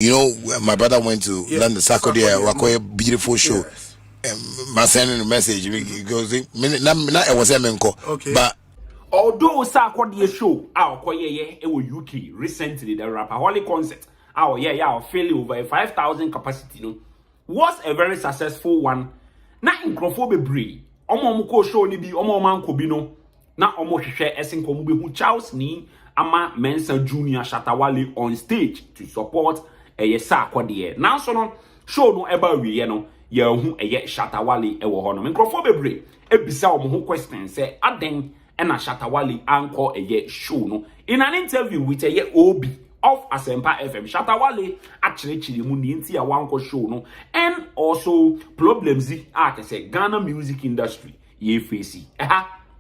You know, my brother went to learn the sarkodie, a beautiful show. My sending a message because I was okay. But although sarkodie show our UK recently the Rapaholic concert our fairly over 5,000 capacity no was a very successful one. Na nkrofo bebre omo show ni bi omo man ko bi no na omo hwehwe esen ko mu be hu Charles ni ama Mensa Junior Shatta Wale on stage to support sarkodie. Now so no show no eba wiye no ye hu Shatta Wale e wo ho no nkrofo bebre ebisa omo ho question say aden na Shatta Wale anchor show no in an interview with OB of Asempa FM. Shatta Wale actually mu ni nti ya wanko show no and also problems say Ghana music industry ye face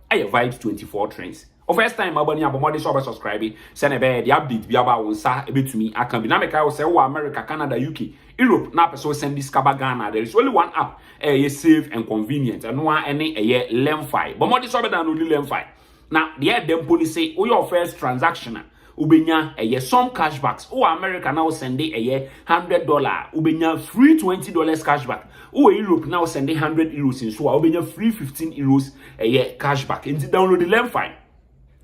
Vibes 24 trends. First time abani abomode so subscribe send a the update bi aba won sa ebetumi aka bi na make I say wo America, Canada, UK, Europe na person send this kaba Ghana. There is only one app safe and convenient and one any Lemfi. Bomode so be download Lemfi. Now the dem police say your first transaction ubenya some cashbacks. America now send $100. Ubenya free $20 cashback. Europe now send €100 in so ubenya free €15 cashback. And download the Lemfi.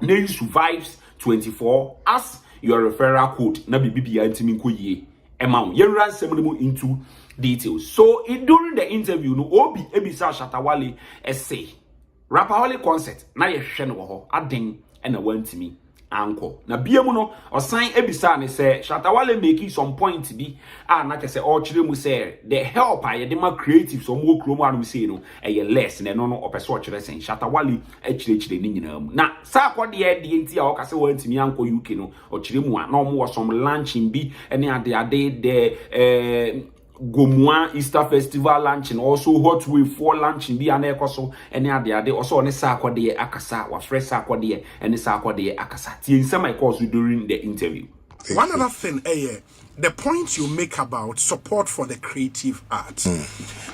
Now use Vibes 24 as your referral code. Na bibi antimi ko ye amount. You run some into details. So during the interview, no Obi ebisa Shatta Wale say Rapaholic concert na ye hwe no ho aden na wantimi anko na biamu no osan ebisa ne say Shatta Wale making some point bi na ke say o kire mu say the help ye de ma creative so mo kro mu anu say no less na no opeso kire say Shatta Wale kire ni nyina mu na sarkodie de enti a o ka say wantimi anko UK no o kire mu a na o mo some launching bi ene ade de Gomwa Easter Festival launching, also Hot Wave 4 launching, be an ecoso, and ade also on a sarkodie akasa, or fresh sarkodie, and a sarkodie akasa. In some I calls during the interview. One other thing, the point you make about support for the creative arts.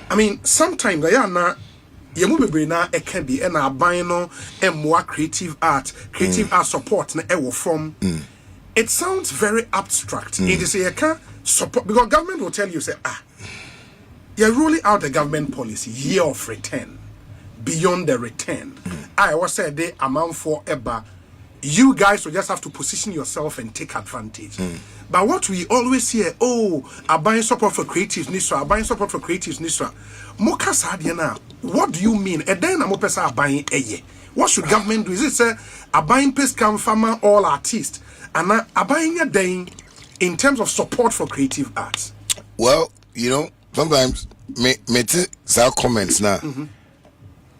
I mean, sometimes Diana, you move na it can be an albino and more creative art support na from. It sounds very abstract. It is a support because government will tell you say you're ruling out the government policy year of return beyond the return. I was said they amount for ever. You guys will just have to position yourself and take advantage. But what we always hear, I'm buying support for creatives nisra, I'm buying support for creatives nisra. Moka sadiana, what do you mean? And then I'm buying what should government do? Is it say I'm buying pescam farmer all artists? And I'm buying a day in terms of support for creative arts. Well, you know, sometimes me some comments now.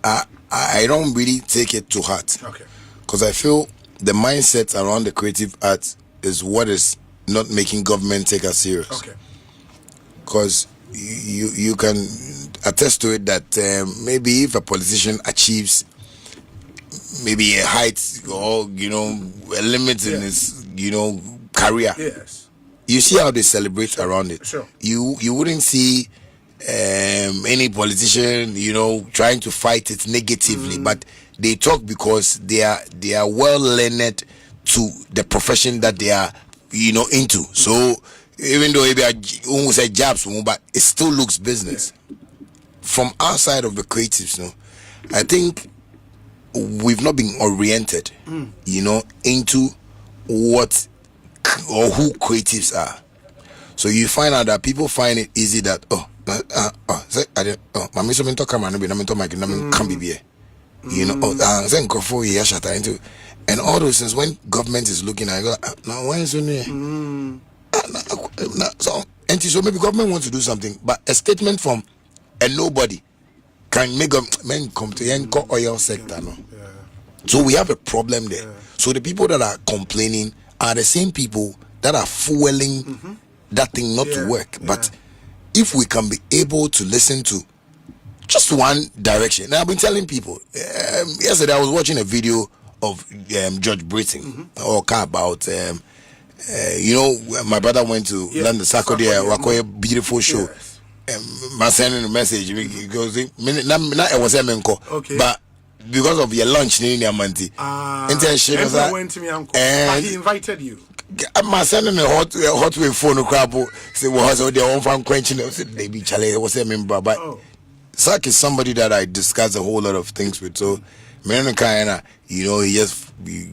I don't really take it to heart. Okay. Because I feel the mindset around the creative arts is what is not making government take us serious. Okay. Because you can attest to it that maybe if a politician achieves maybe a height or a limit in his career, yes, you see how they celebrate around it. Sure. You wouldn't see any politician trying to fight it negatively, but they talk because they are well learned to the profession that they are into. So even though maybe almost say jobs, but it still looks business. From outside of the creatives, I think we've not been oriented, into what or who creatives are. So you find out that people find it easy that mami so mento camera no be na mento mic na can be here. Then go for here Shatta into and all those things. When government is looking at now when is so maybe government wants to do something, but a statement from a nobody can make men come to the oil sector. No? Yeah. So we have a problem there. Yeah. So the people that are complaining are the same people that are fueling that thing not to work. But if we can be able to listen to just one direction. Now I've been telling people, yesterday I was watching a video of George Britain about my brother went to learn the sarkodie, a beautiful show. My sending a message because I was okay. But because of your lunch in your money, went to me uncle. He invited you. I'm sending a hot wave phone crab. Say was their own fan quenching. They be challenge. Was a member, but Sark is somebody that I discuss a whole lot of things with. So, Menon you know, he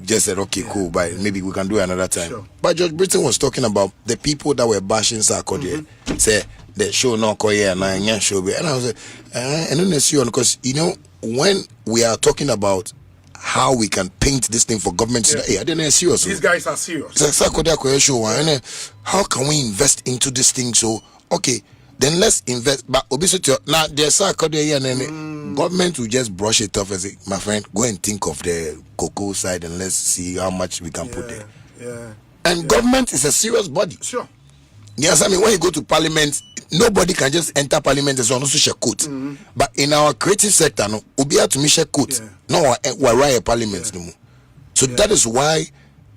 just said, okay, cool, but maybe we can do it another time. Sure. But George Britton was talking about the people that were bashing sarkodie. Say the show no koye and I show be, and I was like, and then see on because you know when we are talking about how we can paint this thing for government to hey, I didn't serious. These guys are serious. It's like sarkodie show, and then how can we invest into this thing? So okay. Then let's invest. But obesity now there's sarkodie and then government will just brush it off and say, my friend, go and think of the cocoa side and let's see how much we can put there. Yeah. And government is a serious body. Sure. Yes, I mean when you go to parliament, nobody can just enter parliament as well. Also share coat. But in our creative sector, no, we have to share coat. No, we're right parliament no more. So that is why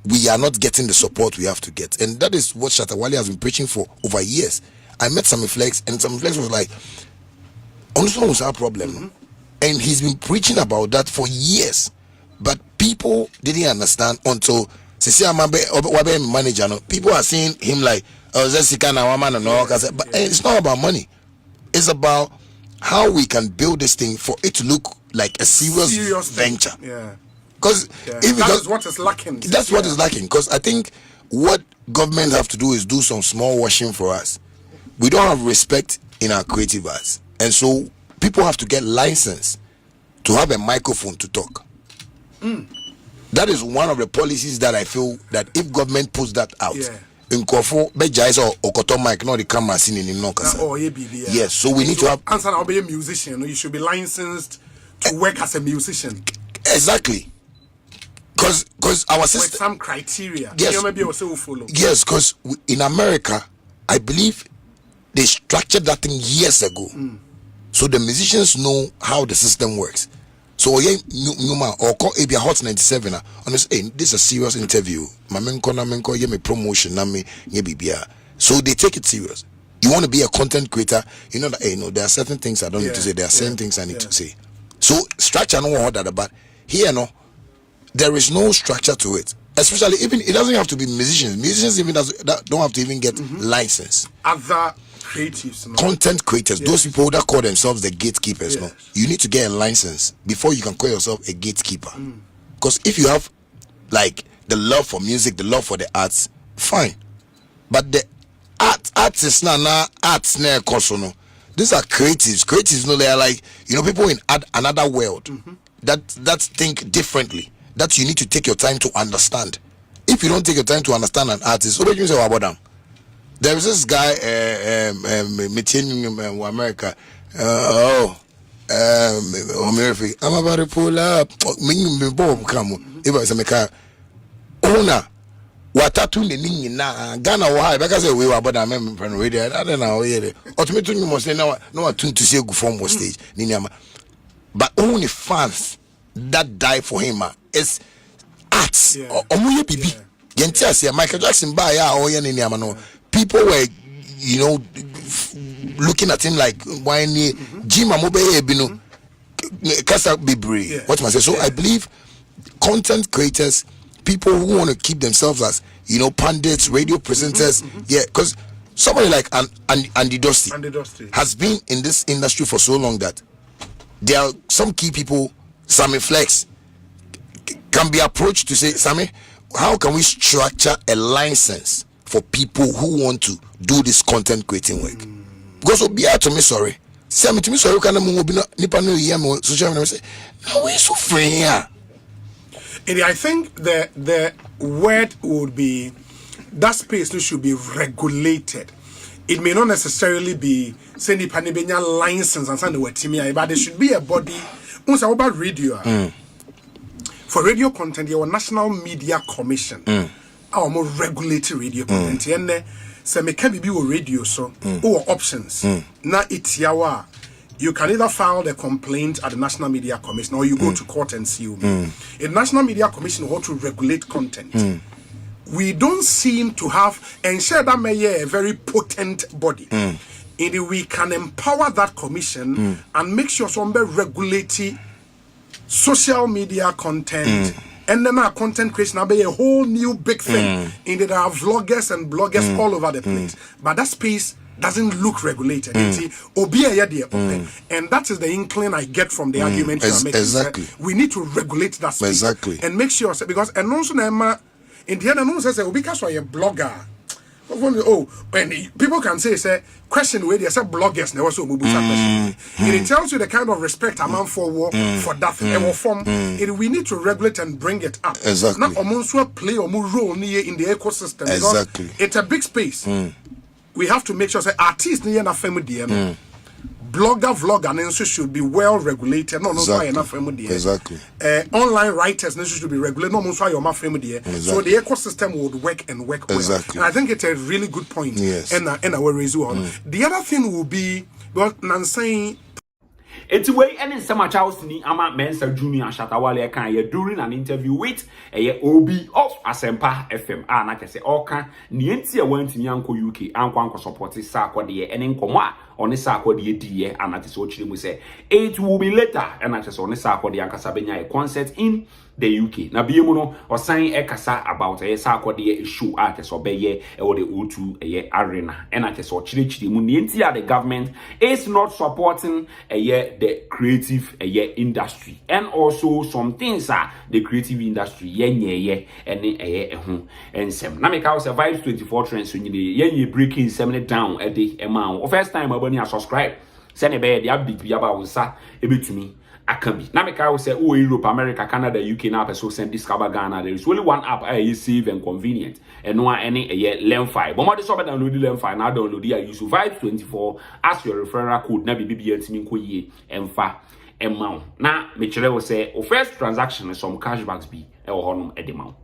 we are not getting the support we have to get, and that is what Shatta Wale has been preaching for over years. I met Sammy Flex, and Sammy Flex was like, "Honestly, was our problem," and he's been preaching about that for years, but people didn't understand until manager. No, people are seeing him like, "Oh, that's kind of woman and all." But it's not about money; it's about how we can build this thing for it to look like a serious venture. Yeah. Because that is what is lacking. That's what is lacking. Because I think what government have to do is do some small washing for us. We don't have respect in our creative arts, and so people have to get license to have a microphone to talk. That is one of the policies that I feel that if government puts that out, in Kofo, Bejais or Okoto mic, not the camera seen in Nokasa. Yes, so we need to have. Answer, I'll be a musician. You should be licensed to work as a musician. Exactly. Because our system with some criteria. Yes. Maybe also follow. Yes, because in America, I believe they structured that thing years ago. So the musicians know how the system works. So Numa or call Abia Hot 97 on this this is a serious interview. Menko ye me promotion na me ye bibia. So they take it serious. You want to be a content creator, you know that no, there are certain things I don't need to say, there are certain things I need to say. So structure no what that about here no. There is no structure to it, especially even it doesn't have to be musicians. Musicians even don't have to even get license. Other creatives, no? Content creators, those people that call themselves the gatekeepers, no, you need to get a license before you can call yourself a gatekeeper. Because if you have like the love for music, the love for the arts, fine. But the artists now arts na no. These are creatives. Creatives, no, they are like people in another world that think differently. That you need to take your time to understand. If you don't take your time to understand an artist, what do you say about them? There is this guy, in America. I'm about to pull up. If I say, Ona, what tattoo the na Ghana, why? Because we were about a member from radio. I don't know. Ultimately, you must say, no, to say go from stage. But only fans that die for him is arts. Omuye bibi. Gentia say Michael Jackson buy people were looking at him like why Jim Amobe binu Kasa Bibri. What must I say? So I believe content creators, people who want to keep themselves as pundits, radio presenters, because somebody like Andy Dusty has been in this industry for so long that there are some key people. Sammy Flex can be approached to say, Sammy, how can we structure a license for people who want to do this content creating work? Because be out to me sorry. Sammy to me sorry can nipa no yam social media say, no we so free here. I think the word would be that space should be regulated. It may not necessarily be say nipa ne benya license and send the word timia, but there should be a body. About radio. For radio content, your National Media Commission. Our more regulatory radio content. And say me can be radio so or options. Na it's yawa. You can either file the complaint at the National Media Commission or you go to court and sue me. A National Media Commission want to regulate content. We don't seem to have, and share that may a very potent body. We can empower that commission and make sure some regulate social media content and then our content creation will be a whole new big thing. In there are vloggers and bloggers all over the place, but that space doesn't look regulated. And that is the inkling I get from the argument you are making. Exactly. We need to regulate that space. Exactly. And make sure, because and also in the end, no one says, because you're a blogger. Oh, and people can say question where they say bloggers never so question. It tells you the kind of respect amount for that form. We need to regulate and bring it up. Exactly. Not almost play or role in the ecosystem. Exactly. It's a big space. We have to make sure say artists near enough family. Vlogger and also should be well regulated. No, exactly. Enough family. Exactly. Online writers should be regulated. No, your family. So the ecosystem would work and work well. Exactly. And I think it's a really good point. Yes. And our result. The other thing will be what Nancy. It's way and in some house ni ama Mensa Junior Shatta Wale kan ye during an interview with a OB of Asempa FM. Na kese oka ni enti e went ni anko UK anko support sarkodie and nkomwa on sarkodie die anate so chiri mu say it will be later and I just on sarkodie ankasa benya a concert in the UK. Na biemu no osan ekasa about a sarkodie show ate so beye e wo the O2 arena and I just so chiri mu ni enti the government is not supporting the creative industry, and also some things are the creative industry and some. Now make our Survive 24 trends when you breaking 70 down at the amount. First time I subscribe, send a bed the update be about sa a bit to me. I can be. Now make I say oh Europe, America, Canada, UK now so send discover Ghana. There is only one app is safe and convenient and no any learn 5. But more the shop download learn 5 now download the use Survive 24 as your referral code na BBBL team ko ye emfa amount. Now me chere will say first transaction some cashbacks be e honum edemount.